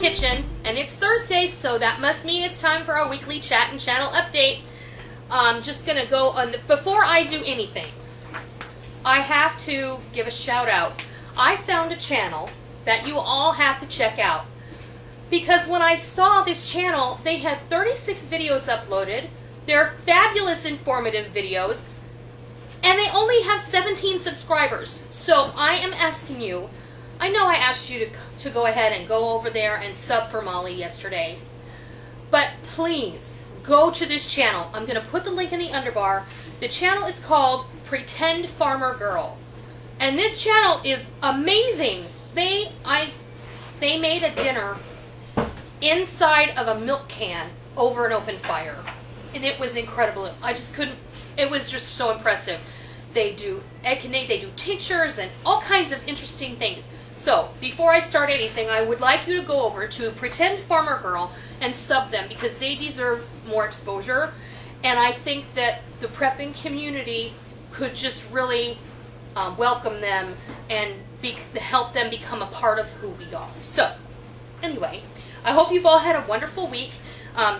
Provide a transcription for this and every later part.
kitchen, and it's Thursday, so that must mean it's time for our weekly chat and channel update. I'm just going to go on. Before I do anything, I have to give a shout out. I found a channel that you all have to check out. Because when I saw this channel, they had 36 videos uploaded. They're fabulous, informative videos. And they only have 17 subscribers. So I am asking you, I know I asked you to go ahead and go over there and sub for Molly yesterday. But please, go to this channel. I'm going to put the link in the underbar. The channel is called Pretendfarmergirl. And this channel is amazing. They made a dinner inside of a milk can over an open fire. And it was incredible. I just couldn't, it was just so impressive. They do egg connect, they do tinctures and all kinds of interesting things. So, before I start anything, I would like you to go over to Pretendfarmergirl and sub them because they deserve more exposure. And I think that the prepping community could just really welcome them and help them become a part of who we are. So, anyway, I hope you've all had a wonderful week.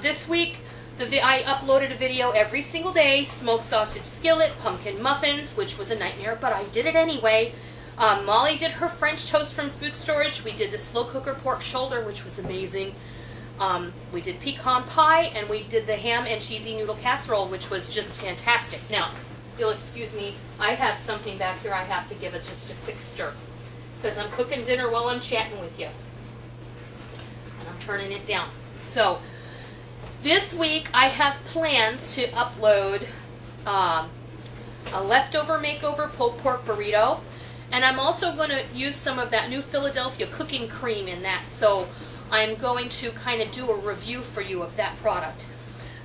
This week, I uploaded a video every single day. Smoked sausage skillet, pumpkin muffins, which was a nightmare, but I did it anyway. Molly did her French toast from food storage. We did the slow cooker pork shoulder, which was amazing. We did pecan pie, and we did the ham and cheesy noodle casserole, which was just fantastic. Now, you'll excuse me, I have something back here I have to give it just a quick stir, because I'm cooking dinner while I'm chatting with you. And I'm turning it down. So, this week I have plans to upload a leftover makeover pulled pork burrito, and I'm also going to use some of that new Philadelphia cooking cream in that, so I'm going to kind of do a review for you of that product.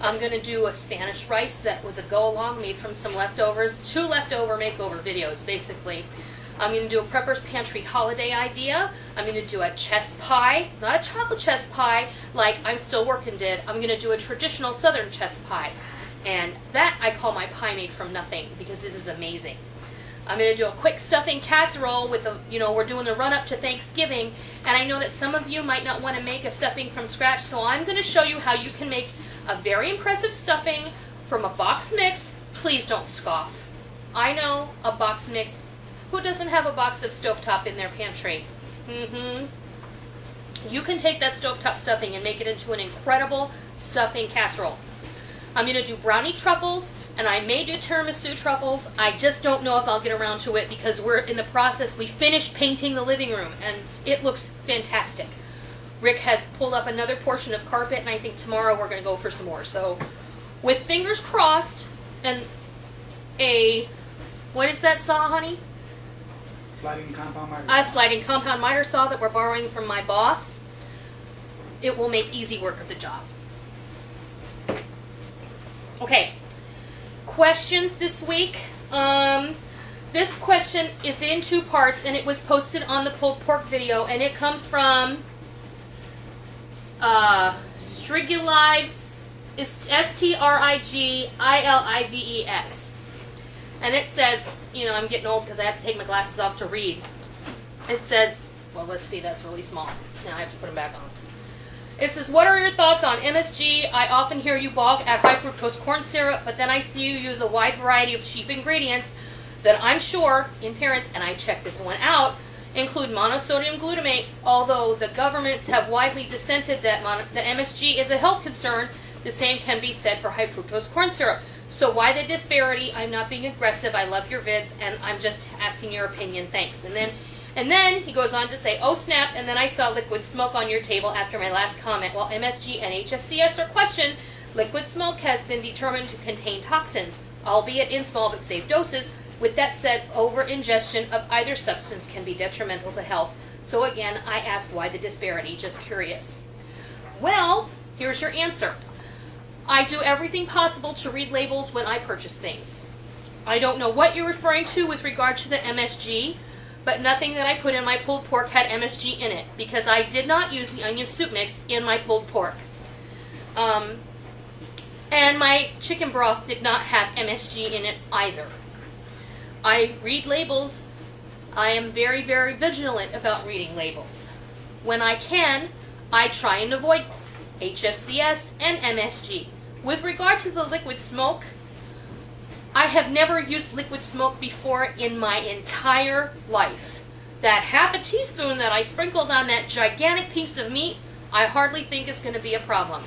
I'm going to do a Spanish rice that was a go-along made from some leftovers, 2 leftover makeover videos basically. I'm going to do a Prepper's Pantry holiday idea. I'm going to do a chess pie, not a chocolate chess pie like I'm Still Working did. I'm going to do a traditional southern chess pie. And that I call my pie made from nothing because it is amazing. I'm going to do a quick stuffing casserole with the, we're doing the run up to Thanksgiving. And I know that some of you might not want to make a stuffing from scratch, so I'm going to show you how you can make a very impressive stuffing from a box mix. Please don't scoff. I know a box mix. Who doesn't have a box of stovetop in their pantry? You can take that stovetop stuffing and make it into an incredible stuffing casserole. I'm going to do brownie truffles, and I may do tiramisu truffles. I just don't know if I'll get around to it because we're in the process. We finished painting the living room, and it looks fantastic. Rick has pulled up another portion of carpet, and I think tomorrow we're going to go for some more. So, with fingers crossed, and what is that saw, honey? Sliding compound miter. A sliding compound miter saw that we're borrowing from my boss. It will make easy work of the job. Okay, questions this week. This question is in 2 parts, and it was posted on the pulled pork video, and it comes from Strigilives, S-T-R-I-G-I-L-I-V-E-S. And it says, I'm getting old because I have to take my glasses off to read. It says, well, let's see, that's really small. Now I have to put them back on. It says, what are your thoughts on MSG? I often hear you balk at high fructose corn syrup, but then I see you use a wide variety of cheap ingredients that I'm sure, in parents, and I checked this one out, include monosodium glutamate. Although the governments have widely dissented that MSG is a health concern, the same can be said for high fructose corn syrup. So why the disparity? I'm not being aggressive. I love your vids, and I'm just asking your opinion. Thanks. And then he goes on to say, oh snap, and then I saw liquid smoke on your table after my last comment. While MSG and HFCS are questioned, liquid smoke has been determined to contain toxins, albeit in small but safe doses. With that said, over-ingestion of either substance can be detrimental to health. So again, I ask why the disparity, just curious. Well, here's your answer. I do everything possible to read labels when I purchase things. I don't know what you're referring to with regard to the MSG, but nothing that I put in my pulled pork had MSG in it because I did not use the onion soup mix in my pulled pork. And my chicken broth did not have MSG in it either. I read labels. I am very, very vigilant about reading labels. When I can, I try and avoid HFCS and MSG. With regard to the liquid smoke, I have never used liquid smoke before in my entire life. That half a teaspoon that I sprinkled on that gigantic piece of meat, I hardly think is going to be a problem.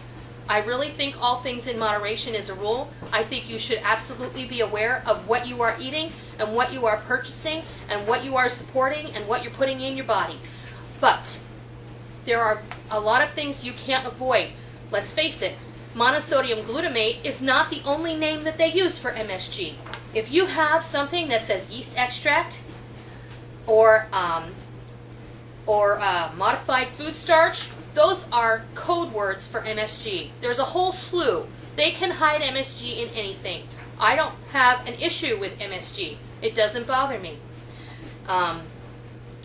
I really think all things in moderation is a rule. I think you should absolutely be aware of what you are eating and what you are purchasing and what you are supporting and what you're putting in your body. But there are a lot of things you can't avoid. Let's face it, monosodium glutamate is not the only name that they use for MSG. If you have something that says yeast extract or modified food starch, those are code words for MSG. There's a whole slew. They can hide MSG in anything. I don't have an issue with MSG. It doesn't bother me.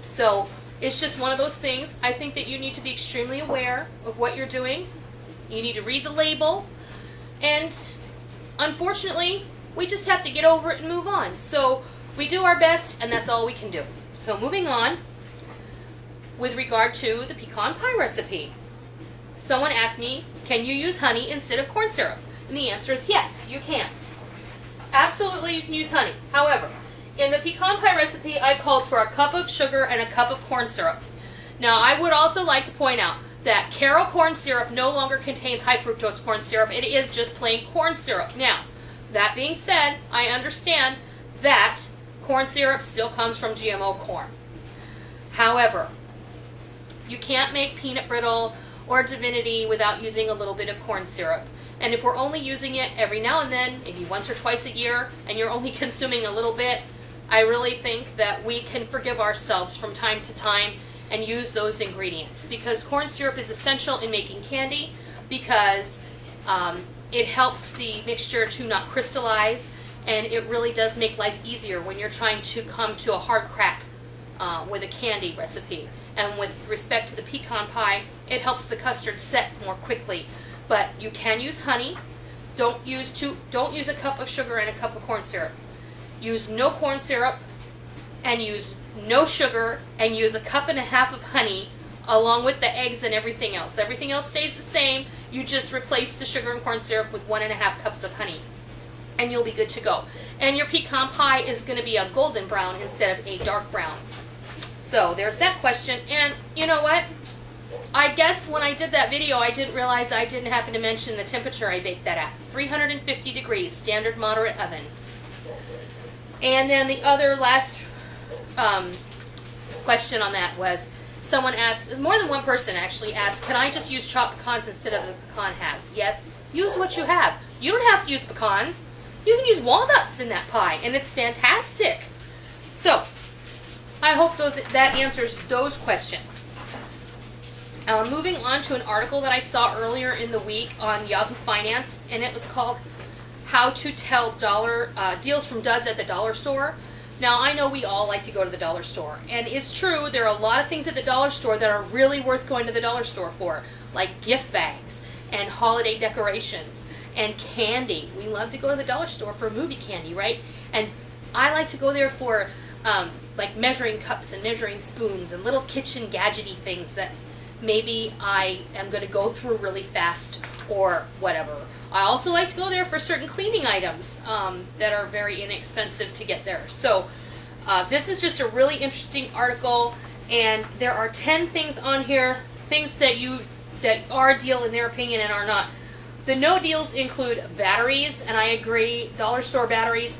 So it's just one of those things. I think that you need to be extremely aware of what you're doing. You need to read the label. And unfortunately, we just have to get over it and move on. So we do our best, and that's all we can do. So moving on, with regard to the pecan pie recipe. Someone asked me, can you use honey instead of corn syrup? And the answer is yes, you can. Absolutely, you can use honey. However, in the pecan pie recipe, I called for a cup of sugar and a cup of corn syrup. Now, I would also like to point out that Karo corn syrup no longer contains high fructose corn syrup. It is just plain corn syrup. Now, that being said, I understand that corn syrup still comes from GMO corn. However, you can't make peanut brittle or divinity without using a little bit of corn syrup. And if we're only using it every now and then, maybe once or twice a year, and you're only consuming a little bit, I really think that we can forgive ourselves from time to time and use those ingredients. Because corn syrup is essential in making candy, because it helps the mixture to not crystallize, and it really does make life easier when you're trying to come to a hard crack with a candy recipe. And with respect to the pecan pie, it helps the custard set more quickly. But you can use honey. Don't use a cup of sugar and a cup of corn syrup. Use no corn syrup and use no sugar and use a cup and a half of honey along with the eggs and everything else. Everything else stays the same. You just replace the sugar and corn syrup with 1.5 cups of honey, and you'll be good to go. And your pecan pie is going to be a golden brown instead of a dark brown. So there's that question. And you know what? I guess when I did that video, I didn't realize I didn't happen to mention the temperature I baked that at. 350 degrees, standard moderate oven. And then the other last question on that was, someone asked, more than one person actually asked, can I just use chopped pecans instead of the pecan halves? Yes, use what you have. You don't have to use pecans. You can use walnuts in that pie, and it's fantastic. So, I hope that answers those questions. Moving on to an article that I saw earlier in the week on Yahoo Finance, and it was called How to Tell Deals from Duds at the Dollar Store. Now, I know we all like to go to the dollar store, and it's true, there are a lot of things at the dollar store that are really worth going to the dollar store for, like gift bags and holiday decorations and candy. We love to go to the dollar store for movie candy, right? And I like to go there for like measuring cups and measuring spoons and little kitchen gadgety things that maybe I am going to go through really fast or whatever. I also like to go there for certain cleaning items that are very inexpensive to get there. So this is just a really interesting article, and there are 10 things on here, things that are a deal in their opinion and are not. The no deals include batteries, and I agree, dollar store batteries,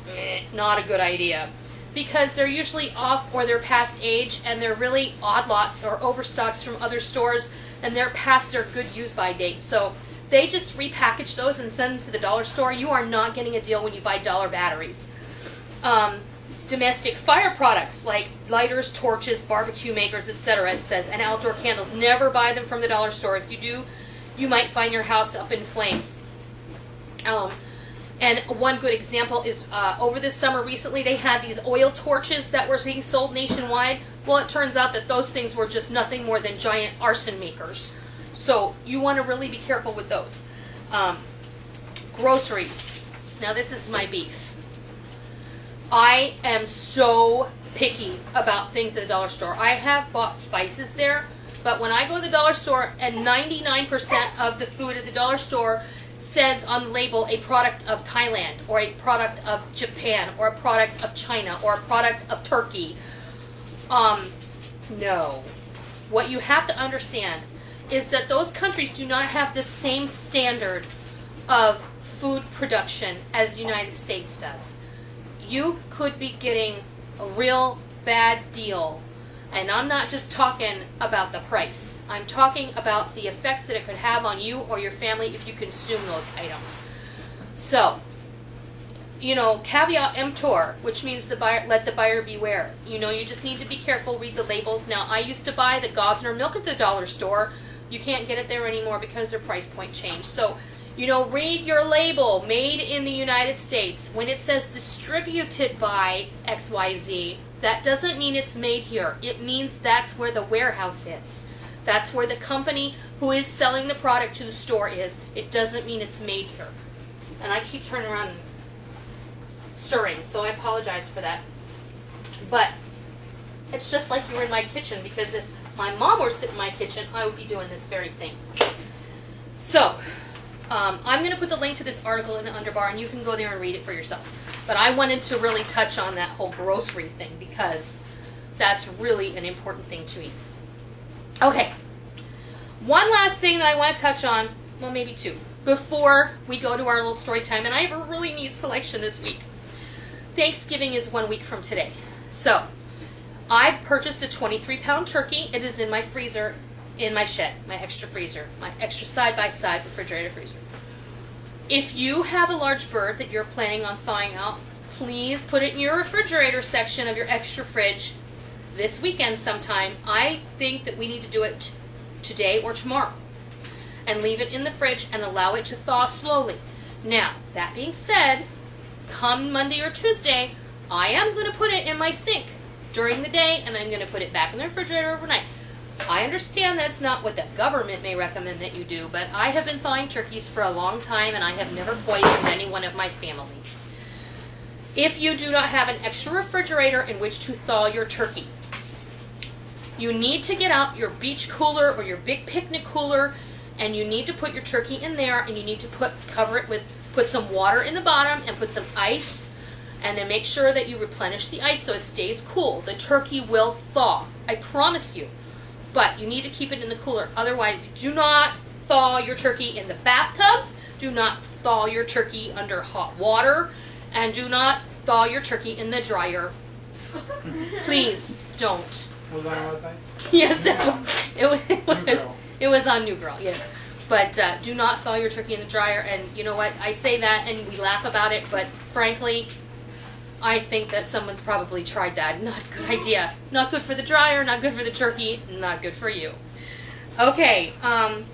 not a good idea. Because they're usually off or they're past age, and they're really odd lots or overstocks from other stores, and they're past their good use-by date. So they just repackage those and send them to the dollar store. You are not getting a deal when you buy dollar batteries. Domestic fire products like lighters, torches, barbecue makers, etc., it says, and outdoor candles. Never buy them from the dollar store. If you do, you might find your house up in flames. And one good example is over this summer recently, they had these oil torches that were being sold nationwide. Well, it turns out that those things were just nothing more than giant arson makers. So you want to really be careful with those. Groceries. Now this is my beef. I am so picky about things at the dollar store. I have bought spices there But when I go to the dollar store and 99% of the food at the dollar store says on the label a product of Thailand or a product of Japan or a product of China or a product of Turkey, no. What you have to understand is that those countries do not have the same standard of food production as the United States does. You could be getting a real bad deal. And I'm not just talking about the price. I'm talking about the effects that it could have on you or your family if you consume those items. So, you know, caveat emptor, which means the buyer, let the buyer beware. You know, you just need to be careful, read the labels. Now, I used to buy the Gosner milk at the dollar store. You can't get it there anymore because their price point changed. So, you know, read your label, made in the United States. When it says distributed by XYZ, that doesn't mean it's made here. It means that's where the warehouse is. That's where the company who is selling the product to the store is. It doesn't mean it's made here. And I keep turning around and stirring, so I apologize for that. But it's just like you were in my kitchen, because if my mom were sitting in my kitchen, I would be doing this very thing. So, I'm going to put the link to this article in the underbar, and you can go there and read it for yourself. But I wanted to really touch on that whole grocery thing because that's really an important thing to me. Okay, one last thing that I want to touch on, well, maybe two, before we go to our little story time, and I have a really neat selection this week. Thanksgiving is 1 week from today. So, I purchased a 23-pound turkey. It is in my freezer, in my shed, my extra freezer, my extra side-by-side refrigerator freezer. If you have a large bird that you're planning on thawing out, please put it in your refrigerator section of your extra fridge this weekend sometime. I think that we need to do it today or tomorrow and leave it in the fridge and allow it to thaw slowly. Now, that being said, come Monday or Tuesday, I am going to put it in my sink during the day, and I'm going to put it back in the refrigerator overnight. I understand that's not what the government may recommend that you do, but I have been thawing turkeys for a long time, and I have never poisoned anyone of my family. If you do not have an extra refrigerator in which to thaw your turkey, you need to get out your beach cooler or your big picnic cooler, and you need to put your turkey in there, and you need to cover it with, put some water in the bottom and put some ice, and then make sure that you replenish the ice so it stays cool. The turkey will thaw, I promise you. But you need to keep it in the cooler. Otherwise, do not thaw your turkey in the bathtub. Do not thaw your turkey under hot water. And do not thaw your turkey in the dryer. Please don't. Was that on website? Yes, it was on New Girl, yeah. But do not thaw your turkey in the dryer. And you know what? I say that and we laugh about it, but frankly, I think that someone's probably tried that. Not a good idea. Not good for the dryer, not good for the turkey, not good for you. Okay, and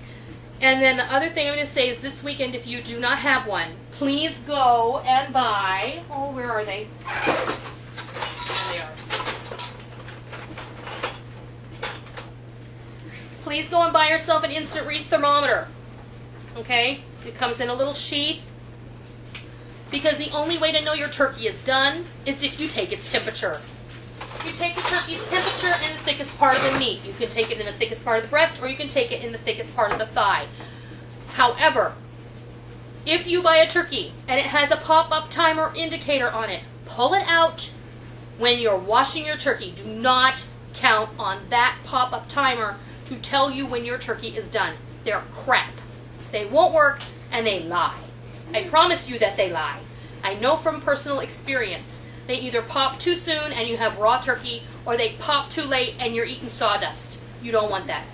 then the other thing I'm going to say is this weekend, if you do not have one, please go and buy, oh, where are they? There they are. Please go and buy yourself an instant read thermometer. Okay? It comes in a little sheath. Because the only way to know your turkey is done is if you take its temperature. You take the turkey's temperature in the thickest part of the meat. You can take it in the thickest part of the breast, or you can take it in the thickest part of the thigh. However, if you buy a turkey and it has a pop-up timer indicator on it, pull it out when you're washing your turkey. Do not count on that pop-up timer to tell you when your turkey is done. They're crap. They won't work, and they lie. I promise you that they lie. I know from personal experience. They either pop too soon and you have raw turkey, or they pop too late and you're eating sawdust. You don't want that.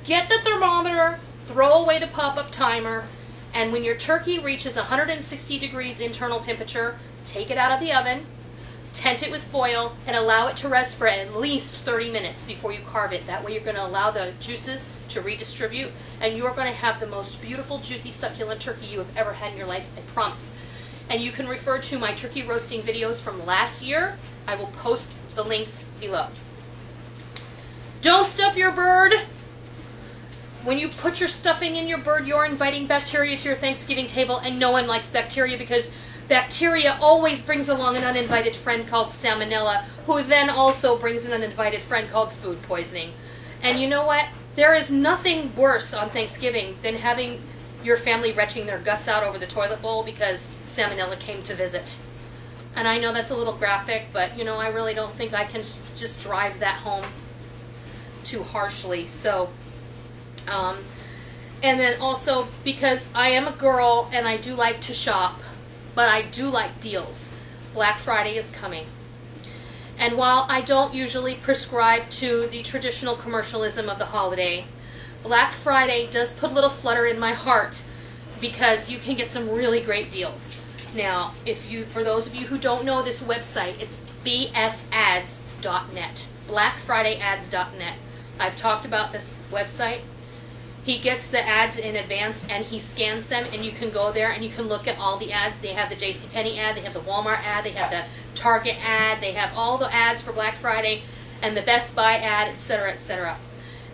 Get the thermometer, throw away the pop-up timer, and when your turkey reaches 160 degrees internal temperature, take it out of the oven, tent it with foil, and allow it to rest for at least 30 minutes before you carve it. That way you're going to allow the juices to redistribute, and you're going to have the most beautiful, juicy, succulent turkey you have ever had in your life, I promise. And you can refer to my turkey roasting videos from last year. I will post the links below. Don't stuff your bird. When you put your stuffing in your bird, you're inviting bacteria to your Thanksgiving table, and no one likes bacteria because bacteria always brings along an uninvited friend called salmonella, who then also brings an uninvited friend called food poisoning. And you know what? There is nothing worse on Thanksgiving than having your family retching their guts out over the toilet bowl because salmonella came to visit. And I know that's a little graphic, but you know, I really don't think I can just drive that home too harshly. So, and then also because I am a girl and I do like to shop, but I do like deals. Black Friday is coming. And while I don't usually prescribe to the traditional commercialism of the holiday, Black Friday does put a little flutter in my heart because you can get some really great deals. Now, for those of you who don't know this website, it's bfads.net, blackfridayads.net. I've talked about this website. He gets the ads in advance and he scans them, and you can go there and you can look at all the ads. They have the JCPenney ad, they have the Walmart ad, they have the Target ad, they have all the ads for Black Friday and the Best Buy ad, etc., etc.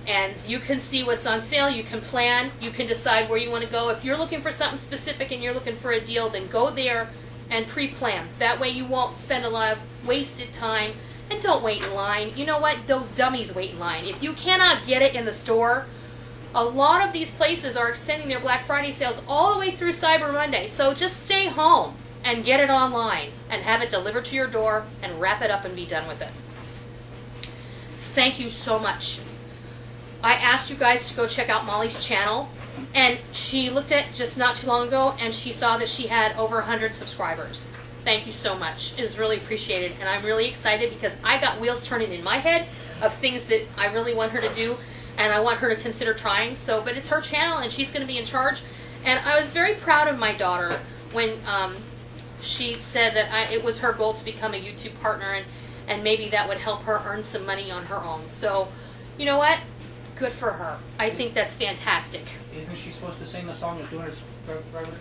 And you can see what's on sale, you can plan, you can decide where you want to go. If you're looking for something specific and you're looking for a deal, then go there and pre-plan. That way you won't spend a lot of wasted time, and don't wait in line. You know what? Those dummies wait in line. If you cannot get it in the store, a lot of these places are extending their Black Friday sales all the way through Cyber Monday. So just stay home and get it online and have it delivered to your door and wrap it up and be done with it. Thank you so much. I asked you guys to go check out Molly's channel, and she looked at it just not too long ago and she saw that she had over 100 subscribers. Thank you so much. It is really appreciated, and I'm really excited because I got wheels turning in my head of things that I really want her to do. And I want her to consider trying. So, but it's her channel, and she's going to be in charge. And I was very proud of my daughter when she said that it was her goal to become a YouTube partner, and maybe that would help her earn some money on her own. So, you know what? Good for her. I think that's fantastic. Isn't she supposed to sing the song at 200 subscribers?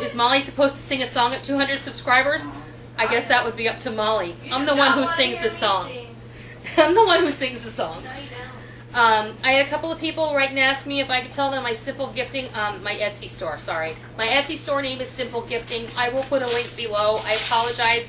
Is Molly supposed to sing a song at 200 subscribers? I guess that would be up to Molly. I'm the one who sings the song. I'm the one who sings the songs. I had a couple of people write and ask me if I could tell them my Simple Gifting, my Etsy store, sorry. My Etsy store name is Simple Gifting. I will put a link below. I apologize.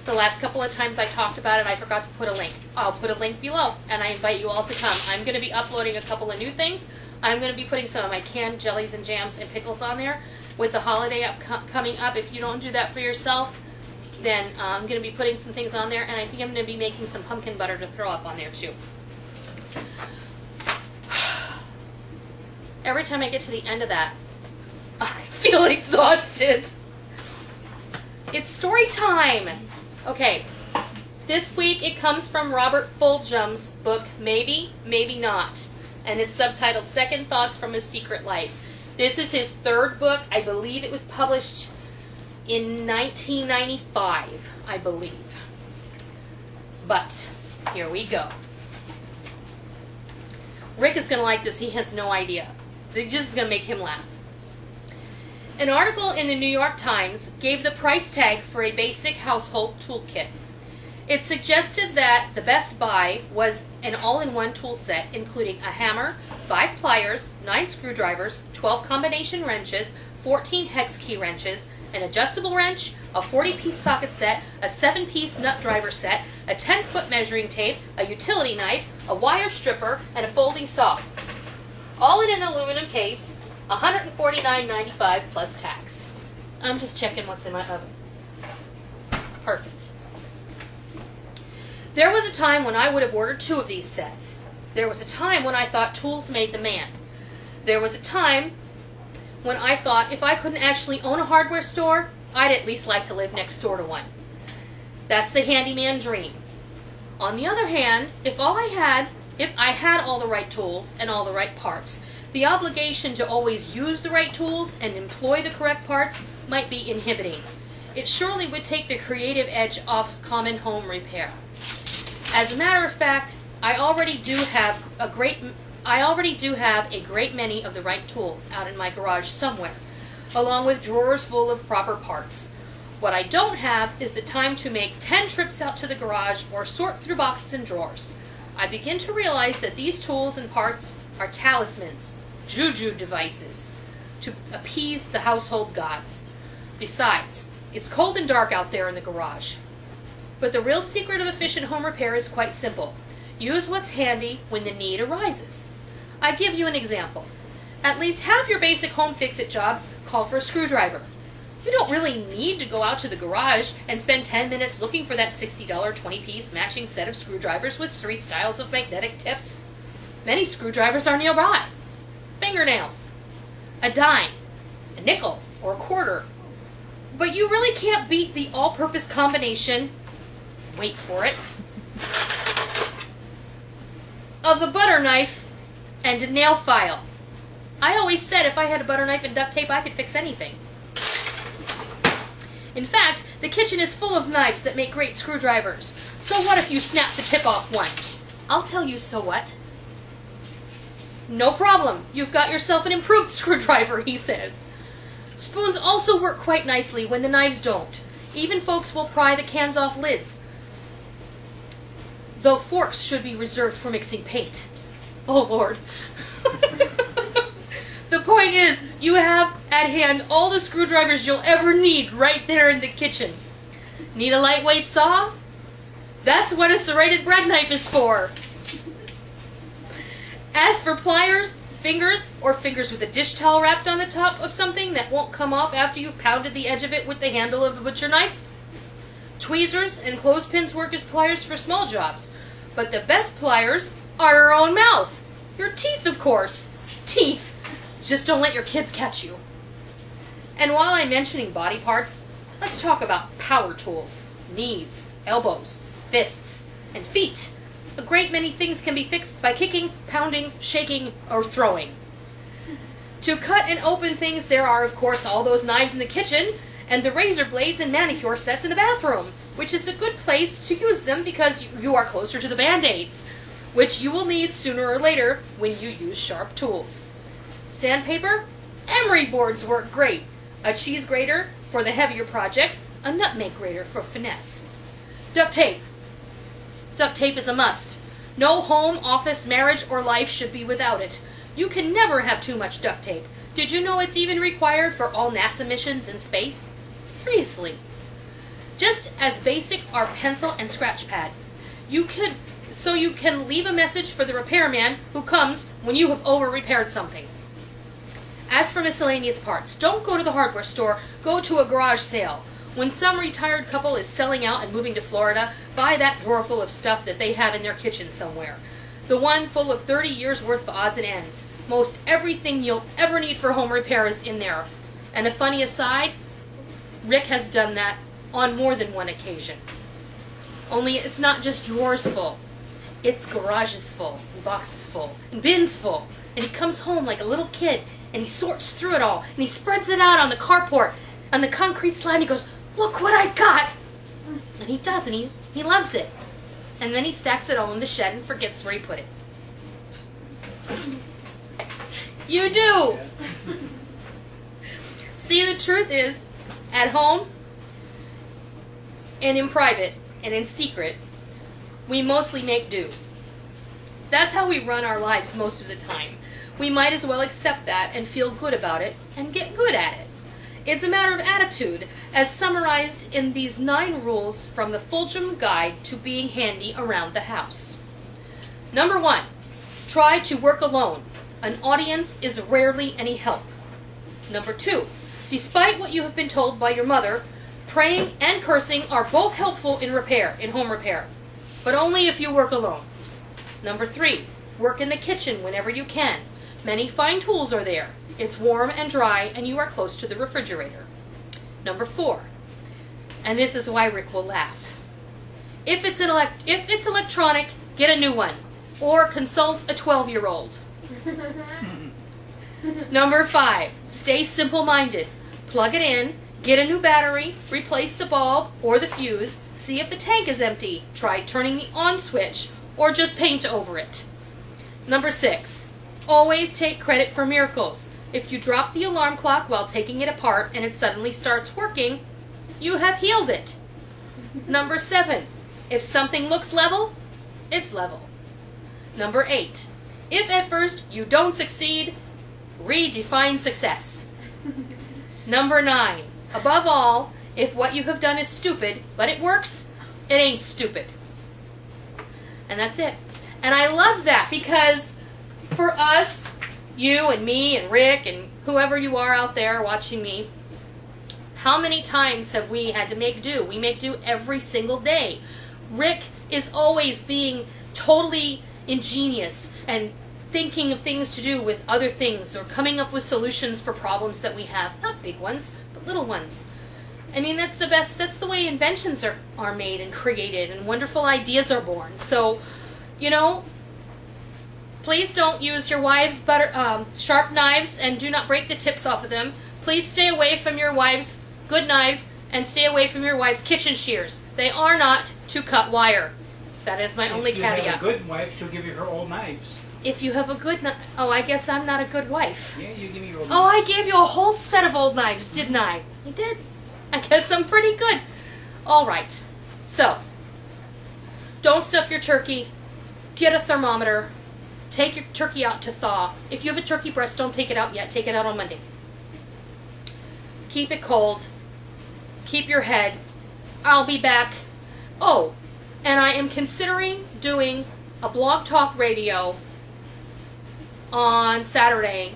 The last couple of times I talked about it, I forgot to put a link. I'll put a link below, and I invite you all to come. I'm going to be uploading a couple of new things. I'm going to be putting some of my canned jellies and jams and pickles on there. With the holiday coming up, if you don't do that for yourself, then I'm going to be putting some things on there, and I think I'm going to be making some pumpkin butter to throw up on there too. Every time I get to the end of that, I feel exhausted. It's story time. Okay, this week it comes from Robert Fulgham's book, Maybe, Maybe Not, and it's subtitled Second Thoughts from a Secret Life. This is his third book. I believe it was published in 1995, I believe. But here we go. Rick is going to like this. He has no idea. This is going to make him laugh. An article in the New York Times gave the price tag for a basic household toolkit. It suggested that the best buy was an all-in-one tool set, including a hammer, 5 pliers, 9 screwdrivers, 12 combination wrenches, 14 hex key wrenches, an adjustable wrench, a 40-piece socket set, a 7-piece nut driver set, a 10-foot measuring tape, a utility knife, a wire stripper, and a folding saw. All in an aluminum case, $149.95 plus tax. I'm just checking what's in my oven. Perfect. There was a time when I would have ordered 2 of these sets. There was a time when I thought tools made the man. There was a time when I thought if I couldn't actually own a hardware store, I'd at least like to live next door to one. That's the handyman dream. On the other hand, if I had all the right tools and all the right parts, the obligation to always use the right tools and employ the correct parts might be inhibiting. It surely would take the creative edge off common home repair. As a matter of fact, I already do have a great many of the right tools out in my garage somewhere, along with drawers full of proper parts. What I don't have is the time to make 10 trips out to the garage or sort through boxes and drawers. I begin to realize that these tools and parts are talismans, juju devices, to appease the household gods. Besides, it's cold and dark out there in the garage. But the real secret of efficient home repair is quite simple. Use what's handy when the need arises. I give you an example. At least half your basic home fix-it jobs call for a screwdriver. You don't really need to go out to the garage and spend 10 minutes looking for that $60 20-piece matching set of screwdrivers with 3 styles of magnetic tips. Many screwdrivers are nearby. Fingernails, a dime, a nickel, or a quarter. But you really can't beat the all-purpose combination, wait for it, of a butter knife and a nail file. I always said if I had a butter knife and duct tape, I could fix anything. In fact, the kitchen is full of knives that make great screwdrivers. So what if you snap the tip off one? I'll tell you so what. No problem. You've got yourself an improved screwdriver, he says. Spoons also work quite nicely when the knives don't. Even folks will pry the cans off lids, though forks should be reserved for mixing paint. Oh, Lord. The point is, you have at hand all the screwdrivers you'll ever need right there in the kitchen. Need a lightweight saw? That's what a serrated bread knife is for. As for pliers, fingers, or fingers with a dish towel wrapped on the top of something that won't come off after you've pounded the edge of it with the handle of a butcher knife, tweezers and clothespins work as pliers for small jobs. But the best pliers are your own mouth. Your teeth, of course. Teeth. Just don't let your kids catch you. And while I'm mentioning body parts, let's talk about power tools. Knees, elbows, fists, and feet. A great many things can be fixed by kicking, pounding, shaking, or throwing. To cut and open things, there are, of course, all those knives in the kitchen, and the razor blades and manicure sets in the bathroom, which is a good place to use them because you are closer to the Band-Aids, which you will need sooner or later when you use sharp tools. Sandpaper? Emery boards work great. A cheese grater for the heavier projects, a nutmeg grater for finesse. Duct tape. Duct tape is a must. No home, office, marriage, or life should be without it. You can never have too much duct tape. Did you know it's even required for all NASA missions in space? Seriously. Just as basic are pencil and scratch pad. So you can leave a message for the repairman who comes when you have over-repaired something. As for miscellaneous parts, don't go to the hardware store, go to a garage sale. When some retired couple is selling out and moving to Florida, buy that drawer full of stuff that they have in their kitchen somewhere. The one full of 30 years worth of odds and ends. Most everything you'll ever need for home repair is in there. And a funny aside, Rick has done that on more than one occasion. Only it's not just drawers full. It's garages full, and boxes full, and bins full. And he comes home like a little kid, and he sorts through it all, and he spreads it out on the carport, on the concrete slab, and he goes, "Look what I got!" And he does, and he loves it. And then he stacks it all in the shed and forgets where he put it. You do! See, the truth is, at home, and in private, and in secret, we mostly make do. That's how we run our lives most of the time. We might as well accept that and feel good about it and get good at it. It's a matter of attitude, as summarized in these 9 rules from the Fulgham Guide to Being Handy Around the House. Number 1, try to work alone. An audience is rarely any help. Number 2, despite what you have been told by your mother, praying and cursing are both helpful in home repair, but only if you work alone. Number 3, work in the kitchen whenever you can. Many fine tools are there. It's warm and dry, and you are close to the refrigerator. Number 4, and this is why Rick will laugh. If it's electronic, get a new one, or consult a 12-year-old. Number 5, stay simple-minded. Plug it in, get a new battery, replace the bulb or the fuse, see if the tank is empty, try turning the on switch, or just paint over it. Number 6, always take credit for miracles. If you drop the alarm clock while taking it apart and it suddenly starts working, you have healed it. Number 7, if something looks level, it's level. Number 8, if at first you don't succeed, redefine success. Number 9, above all, if what you have done is stupid, but it works, it ain't stupid. And that's it. And I love that because for us, you and me and Rick and whoever you are out there watching me, how many times have we had to make do? We make do every single day. Rick is always being totally ingenious and thinking of things to do with other things or coming up with solutions for problems that we have. Not big ones, but little ones. I mean, that's the best. That's the way inventions are made and created and wonderful ideas are born. So, you know, please don't use your wife's sharp knives and do not break the tips off of them. Please stay away from your wife's good knives and stay away from your wife's kitchen shears. They are not to cut wire. That is my only caveat. If you have a good wife, she'll give you her old knives. If you have a good oh, I guess I'm not a good wife. Yeah, you give me your old Oh, knives. I gave you a whole set of old knives, didn't I? I did. I guess I'm pretty good. All right. So, don't stuff your turkey. Get a thermometer. Take your turkey out to thaw. If you have a turkey breast, don't take it out yet. Take it out on Monday. Keep it cold. Keep your head. I'll be back. Oh, and I am considering doing a blog talk radio on Saturday,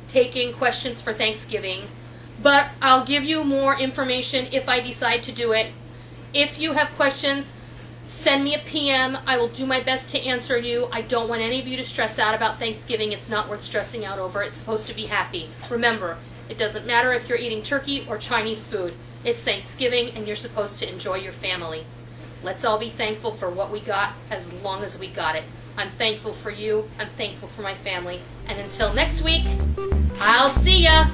taking questions for Thanksgiving. But I'll give you more information if I decide to do it. If you have questions, send me a PM. I will do my best to answer you. I don't want any of you to stress out about Thanksgiving. It's not worth stressing out over. It's supposed to be happy. Remember, it doesn't matter if you're eating turkey or Chinese food. It's Thanksgiving and you're supposed to enjoy your family. Let's all be thankful for what we got as long as we got it. I'm thankful for you. I'm thankful for my family. And until next week, I'll see ya.